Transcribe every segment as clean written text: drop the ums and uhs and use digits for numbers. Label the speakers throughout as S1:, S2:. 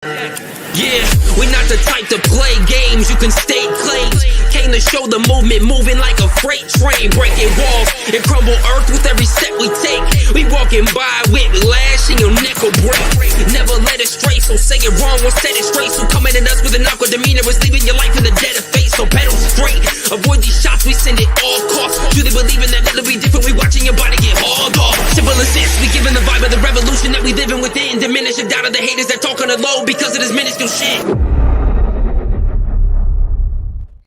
S1: Yeah, we're not the type to play games, you can stay claims. Came to show the movement moving like a freight train, breaking walls and crumble earth with every step we take. We walking by with lash and your neck will break. Never let it stray, so say it wrong, we'll set it straight. So coming at us with an awkward demeanor is leaving your life in the dead of face. So pedal straight, avoid these shots, we send it all costs. Truly believing that it'll be different, we watching your body get hauled off. Simple as this, we giving the vibe of the revolution that we living within. Diminish the doubt of the haters that talk on the low because of this minuscule shit.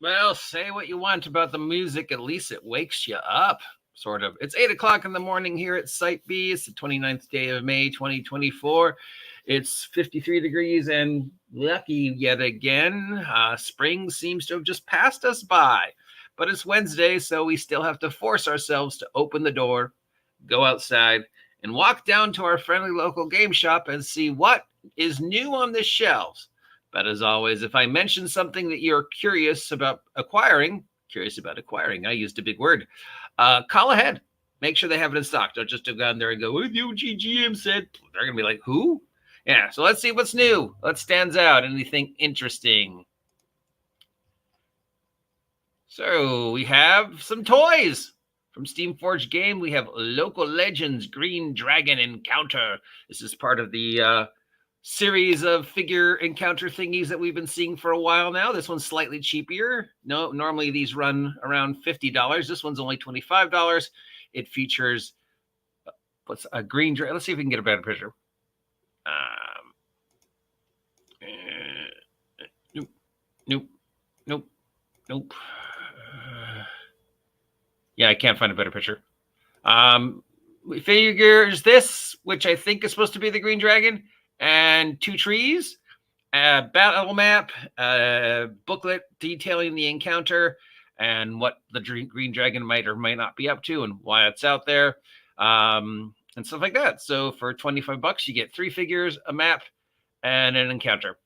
S2: Well, say what you want about the music, at least it wakes you up, sort of. It's 8 o'clock in the morning here at Site B. It's the 29th day of May, 2024. It's 53 degrees and lucky yet again. Spring seems to have just passed us by. But it's Wednesday, so we still have to force ourselves to open the door, go outside, and walk down to our friendly local game shop and see what is new on the shelves. But as always, if I mention something that you're curious about acquiring, I used a big word, call ahead. Make sure they have it in stock. Don't just go down there and go, what the GGM said. They're going to be like, who? Yeah, so let's see what's new. What stands out? Anything interesting? So we have some toys. From Steamforged Game, we have Local Legends Green Dragon Encounter. This is part of the series of figure encounter thingies that we've been seeing for a while now. This one's slightly cheaper. No, normally these run around $50. This one's only $25. It features what's a green dragon. Let's see if we can get a better picture. Nope. Yeah, I can't find a better picture. Figures this, which I think is supposed to be the green dragon, and 2 trees, a battle map, a booklet detailing the encounter and what the green dragon might or might not be up to and why it's out there, and stuff like that. So for $25, you get 3 figures, a map, and an encounter.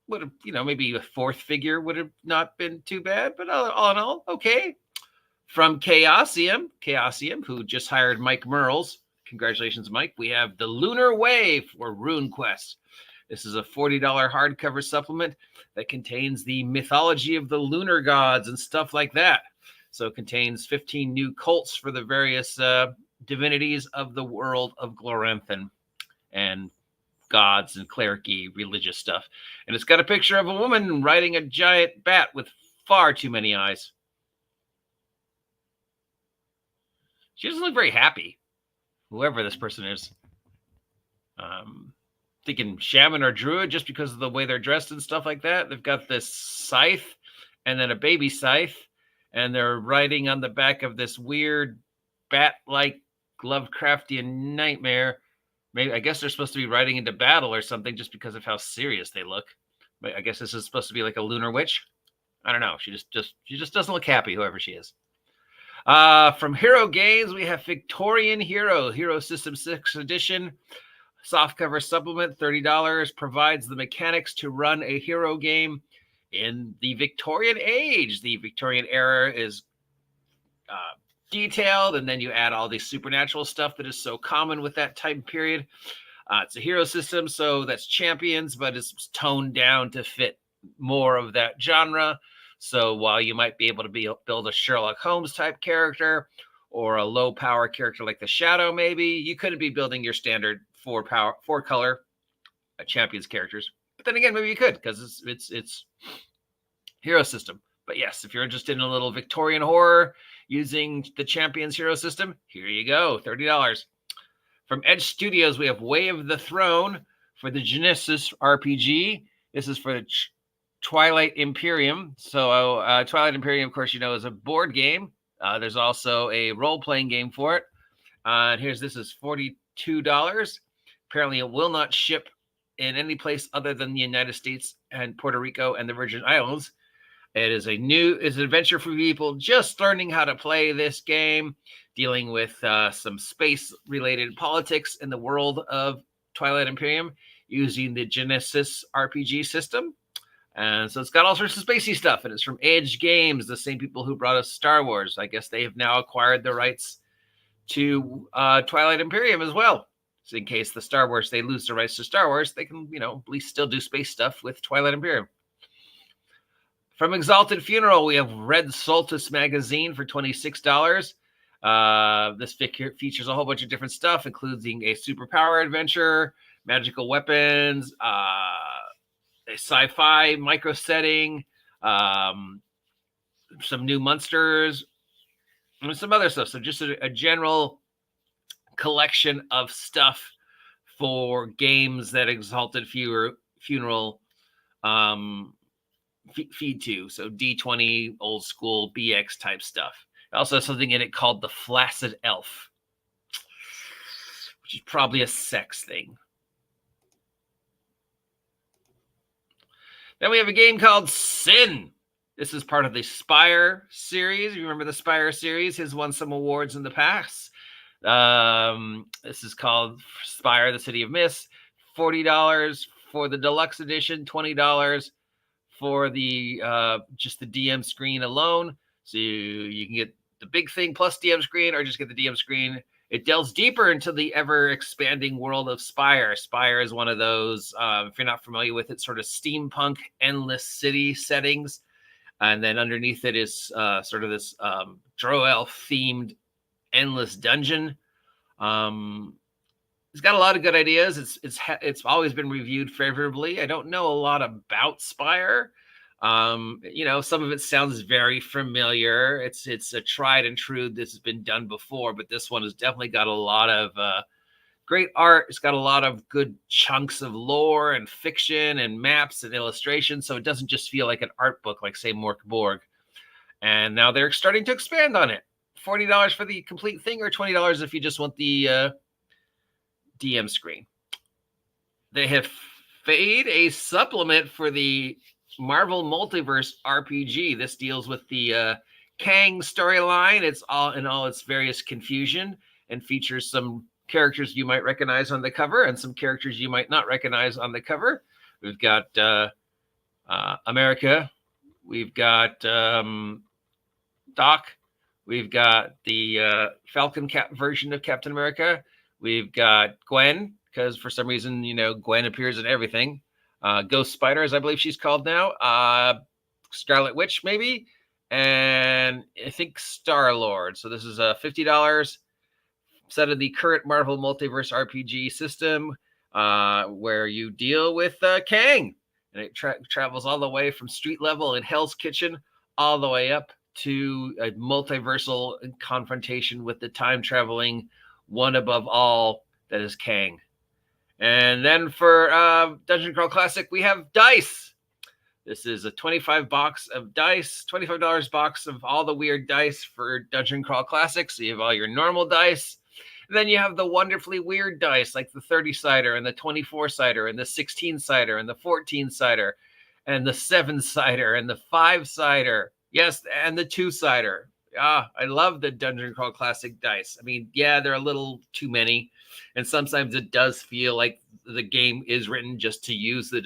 S2: Would have, maybe a 4th figure would have not been too bad, but all in all, okay. From Chaosium, who just hired Mike Merles. Congratulations, Mike. We have the Lunar Wave for Rune Quest. This is a $40 hardcover supplement that contains the mythology of the lunar gods and stuff like that. So it contains 15 new cults for the various divinities of the world of Gloranthan and gods and clericy religious stuff. And it's got a picture of a woman riding a giant bat with far too many eyes. She doesn't look very happy, whoever this person is. Thinking shaman or druid just because of the way they're dressed and stuff like that. They've got this scythe and then a baby scythe, and they're riding on the back of this weird bat-like Lovecraftian nightmare. Maybe I guess they're supposed to be riding into battle or something just because of how serious they look. But I guess this is supposed to be like a lunar witch. I don't know. She just doesn't look happy, whoever she is. From Hero Games, we have Victorian Hero System 6 Edition. Softcover supplement, $30, provides the mechanics to run a hero game in the Victorian age. The Victorian era is detailed, and then you add all the supernatural stuff that is so common with that time period. It's a hero system, so that's champions, but it's toned down to fit more of that genre. So while you might be able to build a Sherlock Holmes type character or a low power character like the Shadow, maybe you couldn't be building your standard 4 color champions characters. But then again, maybe you could because it's hero system. But yes, if you're interested in a little Victorian horror using the champions hero system, here you go, $30. From Edge Studios, we have Way of the Throne for the Genesis RPG. This is for the Twilight Imperium. So Twilight Imperium, of course, is a board game. There's also a role-playing game for it. And this is $42. Apparently, it will not ship in any place other than the United States and Puerto Rico and the Virgin Islands. It's an adventure for people just learning how to play this game, dealing with some space-related politics in the world of Twilight Imperium using the Genesis RPG system. And so it's got all sorts of spacey stuff, and it's from Edge Games, the same people who brought us Star Wars. I guess they have now acquired the rights to Twilight Imperium as well. So in case the Star Wars, they lose the rights to Star Wars, they can, at least still do space stuff with Twilight Imperium. From Exalted Funeral, we have Red Solstice magazine for $26. This features a whole bunch of different stuff, including a superpower adventure, magical weapons, a sci-fi micro setting, some new monsters, and some other stuff. So just a general collection of stuff for games that Exalted Funeral feed to. So D20, old school BX type stuff. It also has something in it called the Flaccid Elf, which is probably a sex thing. Then we have a game called Sin. This is part of the Spire series. You remember the Spire series has won some awards in the past. This is called Spire, the City of Mist. $40 for the deluxe edition, $20 for the just the DM screen alone. So you can get the big thing plus DM screen, or just get the DM screen. It delves deeper into the ever-expanding world of Spire. Spire is one of those, if you're not familiar with it, sort of steampunk, endless city settings. And then underneath it is sort of this Drow-elf-themed endless dungeon. It's got a lot of good ideas. It's always been reviewed favorably. I don't know a lot about Spire. Some of it sounds very familiar. It's a tried and true. This has been done before, but this one has definitely got a lot of great art. It's got a lot of good chunks of lore and fiction and maps and illustrations. So it doesn't just feel like an art book, like say Mork Borg. And now they're starting to expand on it. $40 for the complete thing, or $20 if you just want the DM screen. They have made a supplement for the Marvel Multiverse RPG. This deals with the Kang storyline. It's all in all its various confusion, and features some characters you might recognize on the cover and some characters you might not recognize on the cover. We've got America. We've got Doc. We've got the Falcon version of Captain America. We've got Gwen, because for some reason, Gwen appears in everything. Ghost Spider, as I believe she's called now. Scarlet Witch, maybe. And I think Star-Lord. So this is a $50 set of the current Marvel Multiverse RPG system, where you deal with Kang. And it travels all the way from street level in Hell's Kitchen all the way up to a multiversal confrontation with the time-traveling one above all that is Kang. And then for Dungeon Crawl Classic, we have dice. This is a $25 box of dice, $25 box of all the weird dice for Dungeon Crawl Classic. So you have all your normal dice. And then you have the wonderfully weird dice, like the 30-sider and the 24-sider and the 16-sider and the 14-sider and the 7-sider and the 5-sider. Yes, and the 2-sider. I love the Dungeon Crawl Classic dice. I mean, yeah, they're a little too many. And sometimes it does feel like the game is written just to use the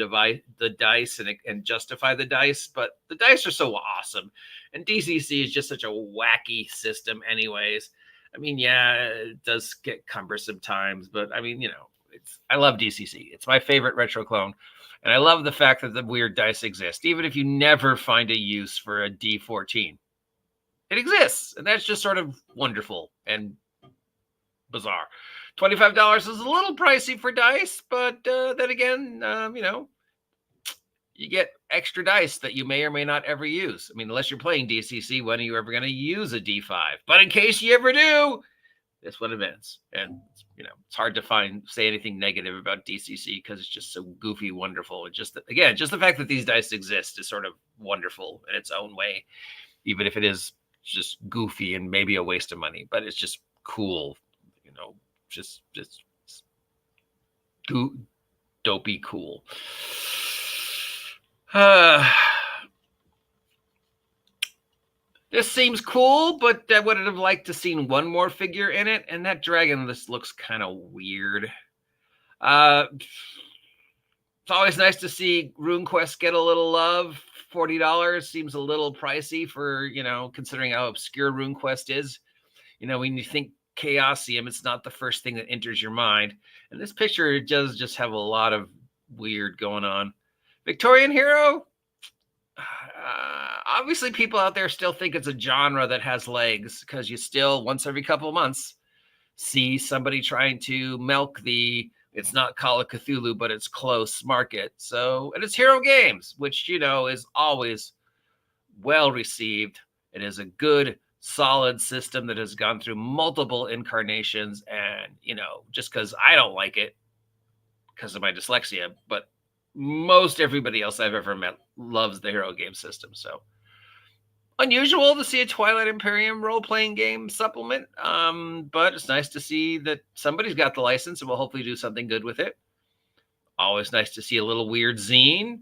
S2: dice and justify the dice. But the dice are so awesome. And DCC is just such a wacky system anyways. I mean, yeah, it does get cumbersome times. But I mean, I love DCC. It's my favorite retro clone. And I love the fact that the weird dice exist. Even if you never find a use for a D14. It exists, and that's just sort of wonderful and bizarre. $25 is a little pricey for dice, but then again, you get extra dice that you may or may not ever use. I mean, unless you're playing DCC, when are you ever going to use a D5? But in case you ever do, this one events. And, it's hard to say anything negative about DCC because it's just so goofy, wonderful. And just the fact that these dice exist is sort of wonderful in its own way, even if it is just goofy and maybe a waste of money, but it's just cool, just dopey cool. This seems cool, but I would have liked to seen one more figure in it, and that dragon list looks kind of weird. It's always nice to see RuneQuest get a little love. $40 seems a little pricey for, considering how obscure RuneQuest is. When you think Chaosium, it's not the first thing that enters your mind. And this picture does just have a lot of weird going on. Victorian hero? Obviously, people out there still think it's a genre that has legs because you still, once every couple of months, see somebody trying to milk the, it's not Call of Cthulhu, but it's close market. So, and it's Hero Games, which, you know, is always well received. It is a good, solid system that has gone through multiple incarnations. And, you know, just because I don't like it because of my dyslexia, but most everybody else I've ever met loves the Hero Game system. So unusual to see a Twilight Imperium role-playing game supplement, but it's nice to see that somebody's got the license and will hopefully do something good with it. Always nice to see a little weird zine.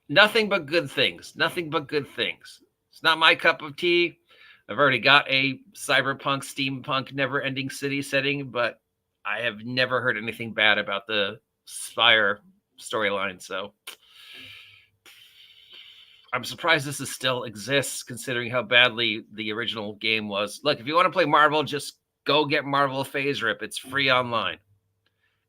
S2: Nothing but good things. Nothing but good things. It's not my cup of tea. I've already got a cyberpunk, steampunk, never-ending city setting, but I have never heard anything bad about the Spire storyline, so I'm surprised this still exists, considering how badly the original game was. Look, if you want to play Marvel, just go get Marvel Phase Rip. It's free online.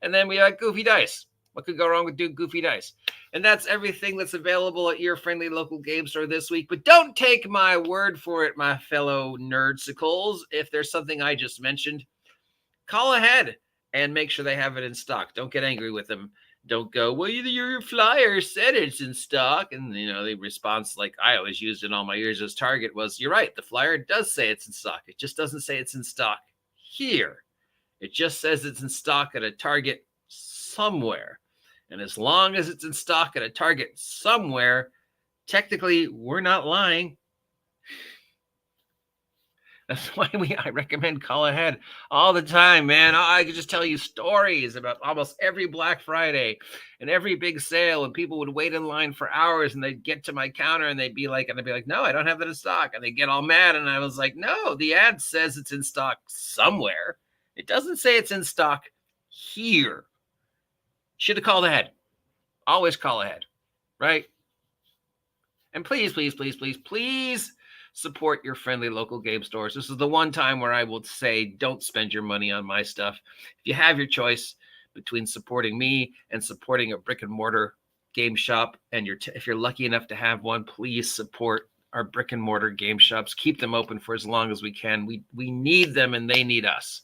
S2: And then we got Goofy Dice. What could go wrong with Goofy Dice? And that's everything that's available at your friendly local game store this week. But don't take my word for it, my fellow nerdsicles. If there's something I just mentioned, call ahead and make sure they have it in stock. Don't get angry with them. Don't go, well, your flyer said it's in stock. And, you know, the response, like I always used in all my years as Target, was, you're right, the flyer does say it's in stock. It just doesn't say it's in stock here. It just says it's in stock at a Target somewhere. And as long as it's in stock at a Target somewhere, technically, we're not lying. That's why I recommend call ahead all the time, man. I could just tell you stories about almost every Black Friday and every big sale, and people would wait in line for hours, and they'd get to my counter, and I'd be like, no, I don't have that in stock. And they get all mad, and I was like, no, the ad says it's in stock somewhere. It doesn't say it's in stock here. Should have called ahead. Always call ahead, right? And please, please, please, please, please support your friendly local game stores. This is the one time where I will say, don't spend your money on my stuff. If you have your choice between supporting me and supporting a brick and mortar game shop, and if you're lucky enough to have one, please support our brick and mortar game shops. Keep them open for as long as we can. We need them and they need us.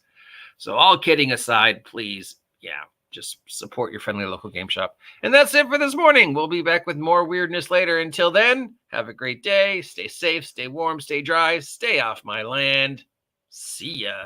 S2: So all kidding aside, please, just support your friendly local game shop. And that's it for this morning. We'll be back with more weirdness later. Until then, have a great day. Stay safe, stay warm, stay dry, stay off my land. See ya.